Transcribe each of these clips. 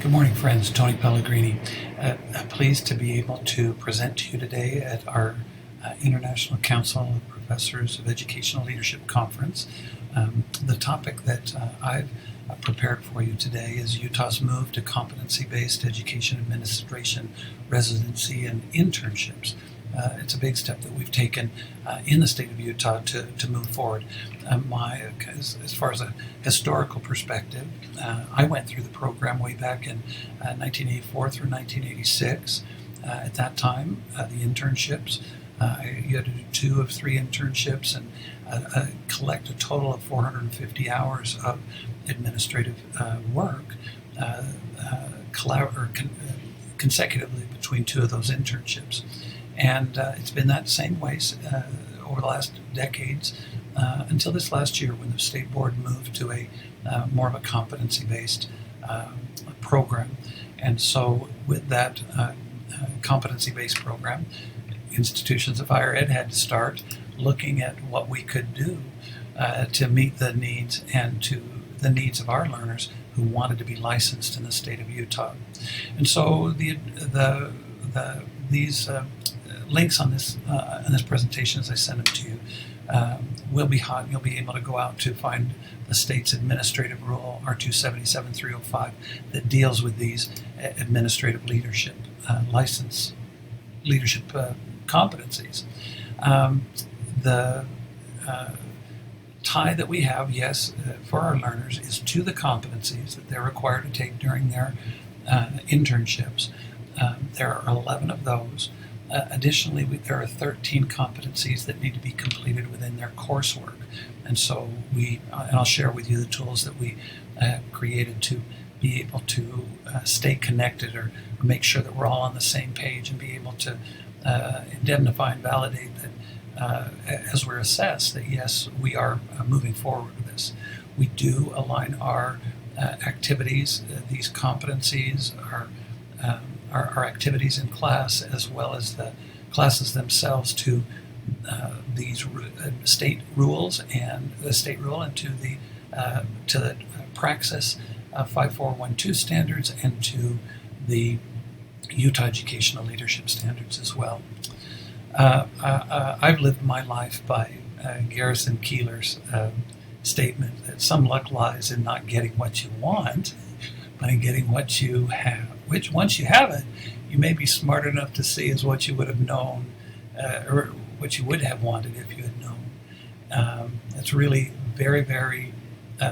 Good morning, friends. Tony Pellegrini. Pleased to be able to present to you today at our International Council of Professors of Educational Leadership Conference. The topic that I've prepared for you today is Utah's move to competency-based education administration, residency, and internships. It's a big step that we've taken in the state of Utah to move forward. As far as a historical perspective, I went through the program way back in 1984 through 1986. At that time, the internships, you had to do 2 of 3 internships and collect a total of 450 hours of administrative work consecutively between 2 of those internships. And it's been that same way over the last decades until this last year when the state board moved to a more of a competency-based program. And so with that competency-based program, institutions of higher ed had to start looking at what we could do to meet the needs of our learners who wanted to be licensed in the state of Utah. And so these links on this presentation, as I send them to you, will be hot, and you'll be able to go out to find the state's administrative rule, R277-305, that deals with these administrative leadership competencies. The tie that we have, for our learners is to the competencies that they're required to take during their internships. There are 11 of those. Additionally, there are 13 competencies that need to be completed within their coursework. And so and I'll share with you the tools that we created to be able to stay connected or make sure that we're all on the same page and be able to indemnify and validate that as we're assessed that yes, we are moving forward with this. We do align our activities, these competencies, our activities in class as well as the classes themselves to these state rules and the state rule and to the Praxis 5412 standards and to the Utah Educational Leadership Standards as well. I've lived my life by Garrison Keillor's statement that some luck lies in not getting what you want, but in getting what you have, which once you have it, you may be smart enough to see as what you would have known or what you would have wanted if you had known. It's really very, very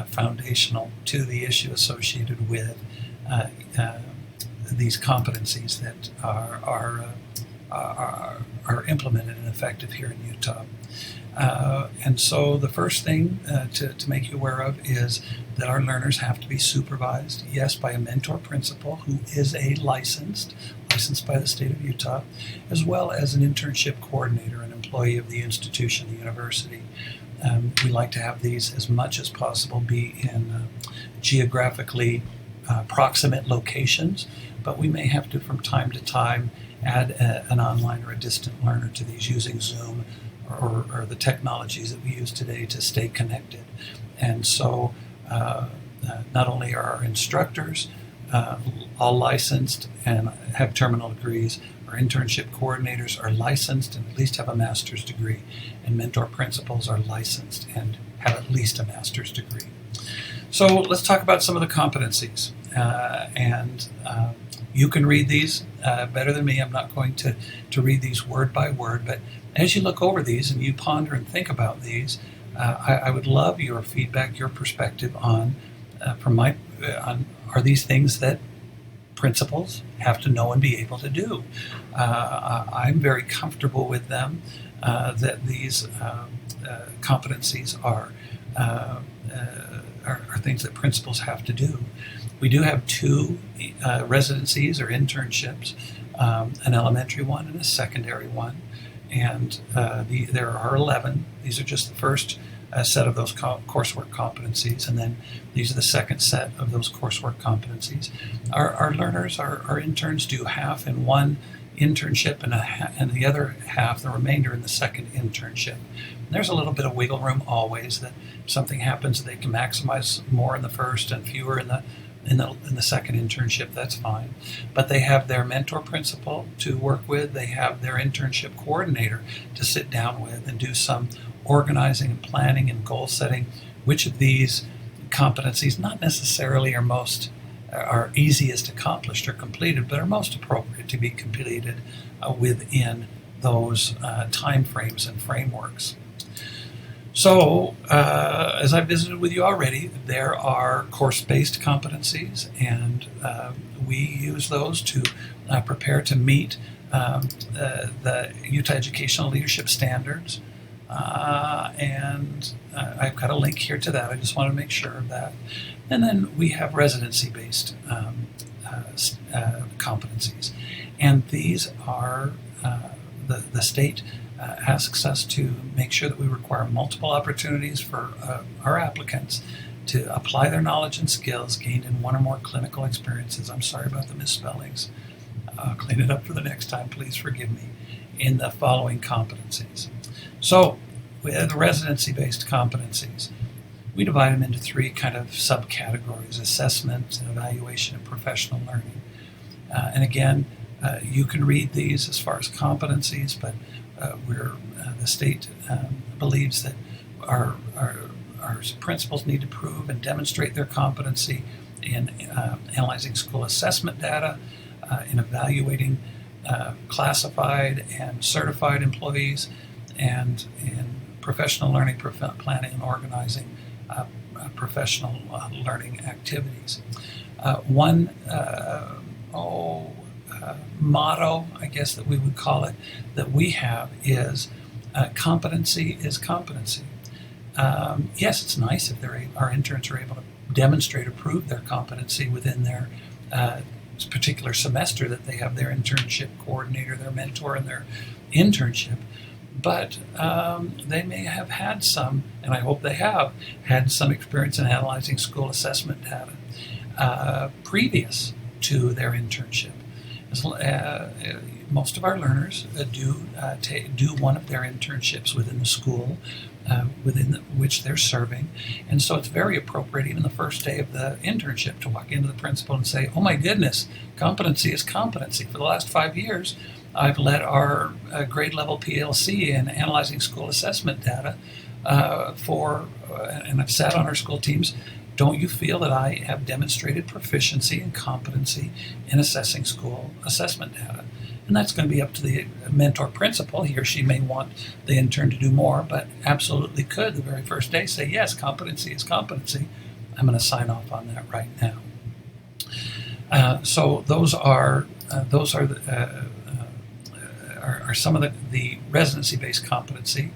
foundational to the issue associated with these competencies that are implemented and effective here in Utah. And so the first thing to make you aware of is that our learners have to be supervised, yes, by a mentor principal who is licensed by the state of Utah, as well as an internship coordinator, an employee of the institution, the university. We like to have these as much as possible be in geographically proximate locations, but we may have to, from time to time, add an online or a distant learner to these using Zoom or the technologies that we use today to stay connected. And so not only are our instructors all licensed and have terminal degrees, our internship coordinators are licensed and at least have a master's degree, and mentor principals are licensed and have at least a master's degree. So let's talk about some of the competencies. You can read these better than me. I'm not going to read these word by word, but as you look over these and you ponder and think about these, I would love your feedback, your perspective on are these things that principals have to know and be able to do. I'm very comfortable with them, that these competencies are things that principals have to do. We do have 2 residencies or internships, an elementary one and a secondary one, and there are 11. These are just the first set of those coursework competencies, and then these are the second set of those coursework competencies. Our learners, our interns, do half in one internship and the other half, the remainder, in the second internship. And there's a little bit of wiggle room always that if something happens, they can maximize more in the first and fewer in the in the second internship, that's fine. But they have their mentor principal to work with. They have their internship coordinator to sit down with and do some organizing and planning and goal setting. Which of these competencies not necessarily are easiest accomplished or completed, but are most appropriate to be completed within those time frames and frameworks. So, as I visited with you already, there are course-based competencies, and we use those to prepare to meet the Utah Educational Leadership Standards. And I've got a link here to that. I just want to make sure of that. And then we have residency-based competencies. And these are the state asks us to make sure that we require multiple opportunities for our applicants to apply their knowledge and skills gained in one or more clinical experiences. I'm sorry about the misspellings. I'll clean it up for the next time. Please forgive me. In the following competencies. So, with the residency-based competencies, we divide them into three kind of subcategories: assessment, evaluation, and professional learning. And again, you can read these as far as competencies, but the state believes that our principals need to prove and demonstrate their competency in analyzing school assessment data, in evaluating classified and certified employees, and in professional learning, planning and organizing professional learning activities. One motto, I guess that we would call it, that we have is competency is competency. Yes, it's nice if our interns are able to demonstrate or prove their competency within their particular semester that they have their internship coordinator, their mentor, and their internship. But they may have had some, and I hope they have, had some experience in analyzing school assessment data previous to their internship. Most of our learners do one of their internships within the school within which they're serving, and so it's very appropriate even the first day of the internship to walk into the principal and say, "Oh my goodness, competency is competency. For the last 5 years, I've led our grade level PLC in analyzing school assessment data and I've sat on our school teams. Don't you feel that I have demonstrated proficiency and competency in assessing school assessment data?" And that's going to be up to the mentor principal. He or she may want the intern to do more, but absolutely could the very first day say, "Yes, competency is competency. I'm going to sign off on that right now." So those are some of the residency-based competency.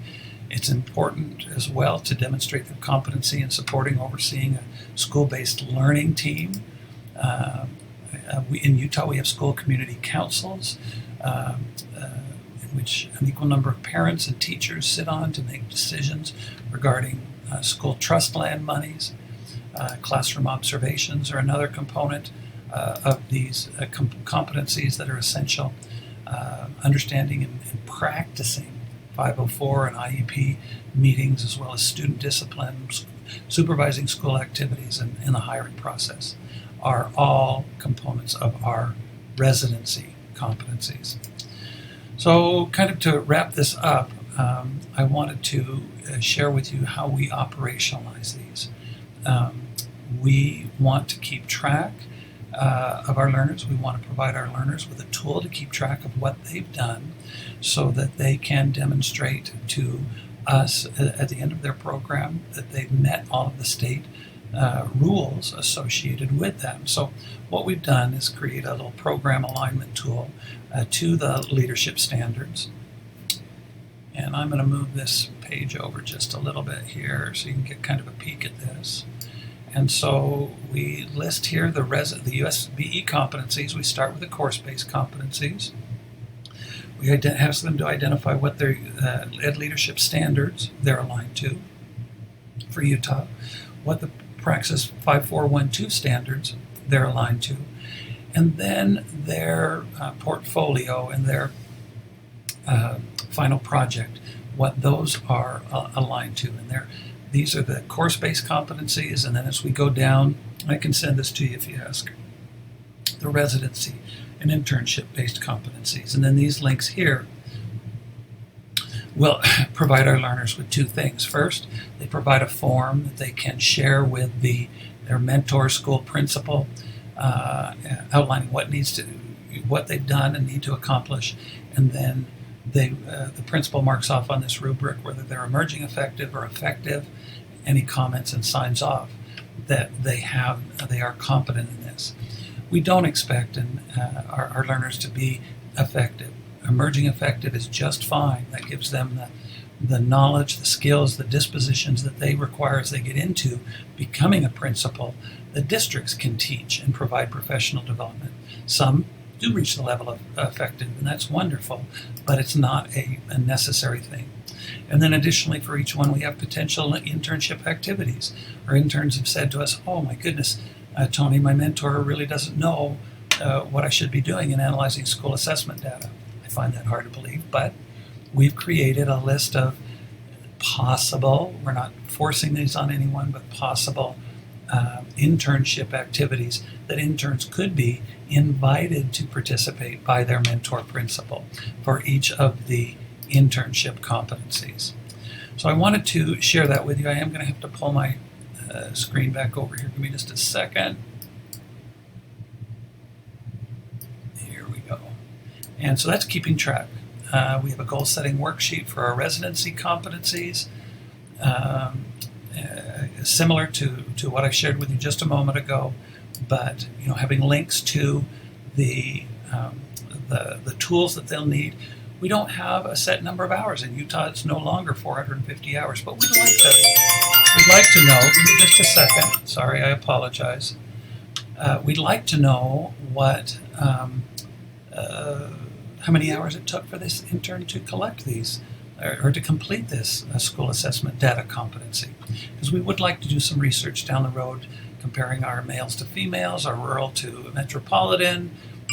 It's important as well to demonstrate their competency in supporting, overseeing a school-based learning team. In Utah, we have school community councils, in which an equal number of parents and teachers sit on to make decisions regarding school trust land monies. Classroom observations are another component of these competencies that are essential. Understanding and practicing 504 and IEP meetings, as well as student discipline, supervising school activities, and the hiring process are all components of our residency competencies. So kind of to wrap this up, I wanted to share with you how we operationalize these. We want to keep track of our learners. We want to provide our learners with a tool to keep track of what they've done so that they can demonstrate to us at the end of their program that they've met all of the state rules associated with them. So what we've done is create a little program alignment tool to the leadership standards. And I'm going to move this page over just a little bit here so you can get kind of a peek at this. And so we list here the USBE competencies. We start with the course-based competencies. We ask them to identify what their ed leadership standards they're aligned to for Utah, what the Praxis 5412 standards they're aligned to, and then their portfolio and their final project, what those are aligned to. And these are the course-based competencies, and then as we go down I can send this to you if you ask. The residency and internship-based competencies. And then these links here will provide our learners with two things. First, they provide a form that they can share with their mentor, school principal, outlining what they've done and need to accomplish, and then the principal marks off on this rubric whether they're emerging effective or effective, any comments, and signs off that they are competent in this. We don't expect our learners to be effective. Emerging effective is just fine. That gives them the knowledge, the skills, the dispositions that they require as they get into becoming a principal. The districts can teach and provide professional development. Some do reach the level of effective, and that's wonderful, but it's not a necessary thing. And then additionally, for each one, we have potential internship activities. Our interns have said to us, oh my goodness, Tony, my mentor really doesn't know what I should be doing in analyzing school assessment data. I find that hard to believe, but we've created a list of possible, we're not forcing these on anyone, but possible internship activities that interns could be invited to participate by their mentor principal for each of the internship competencies. So I wanted to share that with you. I am going to have to pull my screen back over here. Give me just a second. Here we go. And so that's keeping track. We have a goal-setting worksheet for our residency competencies, similar to what I shared with you just a moment ago, but having links to the tools that they'll need. We don't have a set number of hours. In Utah, it's no longer 450 hours, but we'd like to know, give me just a second, sorry, I apologize. We'd like to know how many hours it took for this intern to collect these, or to complete this school assessment data competency. Because we would like to do some research down the road, comparing our males to females, our rural to metropolitan,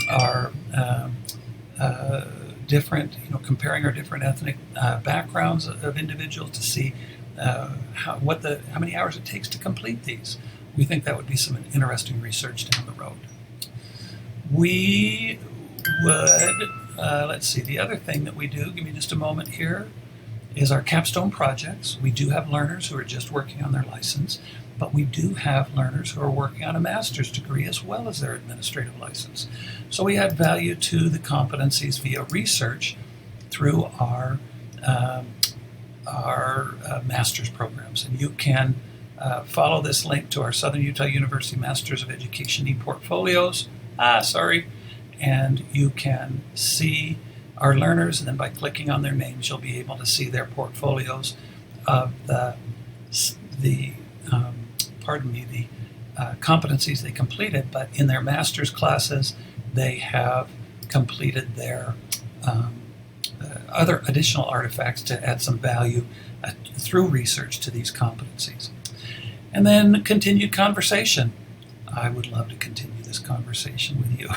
our comparing our different ethnic backgrounds of individuals to see how many hours it takes to complete these. We think that would be some interesting research down the road. We would, let's see, the other thing that we do, give me just a moment here, is our Capstone projects. We do have learners who are just working on their license, but we do have learners who are working on a master's degree as well as their administrative license. So we add value to the competencies via research through our master's programs. And you can follow this link to our Southern Utah University Masters of Education e-portfolios. And you can see our learners, and then by clicking on their names, you'll be able to see their portfolios of the competencies they completed, but in their master's classes, they have completed their other additional artifacts to add some value through research to these competencies. And then continued conversation. I would love to continue this conversation with you.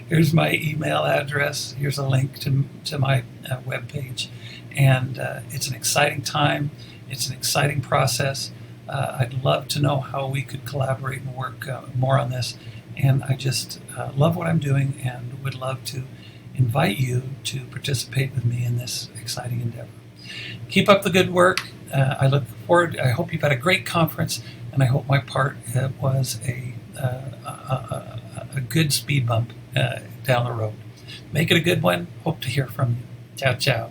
Here's my email address. Here's a link to my webpage. And it's an exciting time. It's an exciting process. I'd love to know how we could collaborate and work more on this. And I just love what I'm doing and would love to invite you to participate with me in this exciting endeavor. Keep up the good work. I look forward. I hope you've had a great conference, and I hope my part was a good speed bump down the road. Make it a good one. Hope to hear from you. Ciao, ciao.